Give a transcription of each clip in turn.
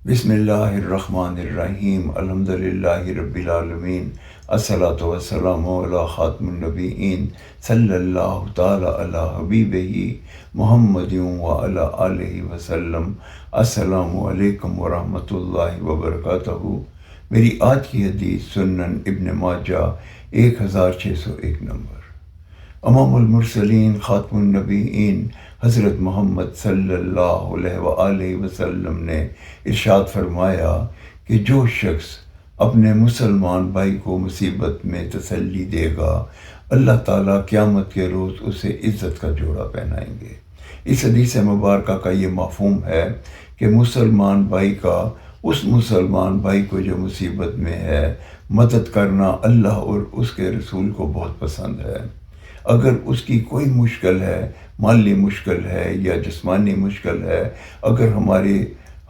بسم اللہ الرحمن الرحیم الحمدللہ رب العالمین الصلاۃ والسلام علی خاتم النبیین صلی اللہ تعالی علی حبیبہ محمد وعلی آلہ وسلم۔ السلام علیکم ورحمۃ اللہ وبرکاتہ۔ میری آج کی حدیث سنن ابن ماجہ 1601 نمبر۔ امام المرسلین خاتم النبیین حضرت محمد صلی اللہ علیہ وآلہ وسلم نے ارشاد فرمایا کہ جو شخص اپنے مسلمان بھائی کو مصیبت میں تسلی دے گا، اللہ تعالیٰ قیامت کے روز اسے عزت کا جوڑا پہنائیں گے۔ اس حدیث مبارکہ کا یہ مفہوم ہے کہ مسلمان بھائی کا اس مسلمان بھائی کو جو مصیبت میں ہے مدد کرنا اللہ اور اس کے رسول کو بہت پسند ہے۔ اگر اس کی کوئی مشکل ہے، مالی مشکل ہے یا جسمانی مشکل ہے، اگر ہمارے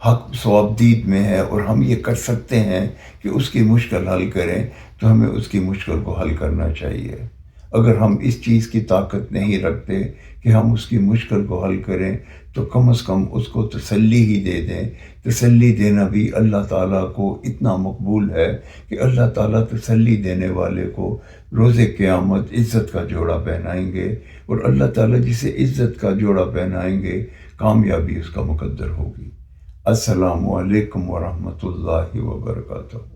حق صوابدید میں ہے اور ہم یہ کر سکتے ہیں کہ اس کی مشکل حل کریں، تو ہمیں اس کی مشکل کو حل کرنا چاہیے۔ اگر ہم اس چیز کی طاقت نہیں رکھتے کہ ہم اس کی مشکل کو حل کریں، تو کم از کم اس کو تسلی ہی دے دیں۔ تسلی دینا بھی اللہ تعالیٰ کو اتنا مقبول ہے کہ اللہ تعالیٰ تسلی دینے والے کو روز قیامت عزت کا جوڑا پہنائیں گے، اور اللہ تعالیٰ جسے عزت کا جوڑا پہنائیں گے کامیابی اس کا مقدر ہوگی۔ السلام علیکم ورحمۃ اللہ وبرکاتہ۔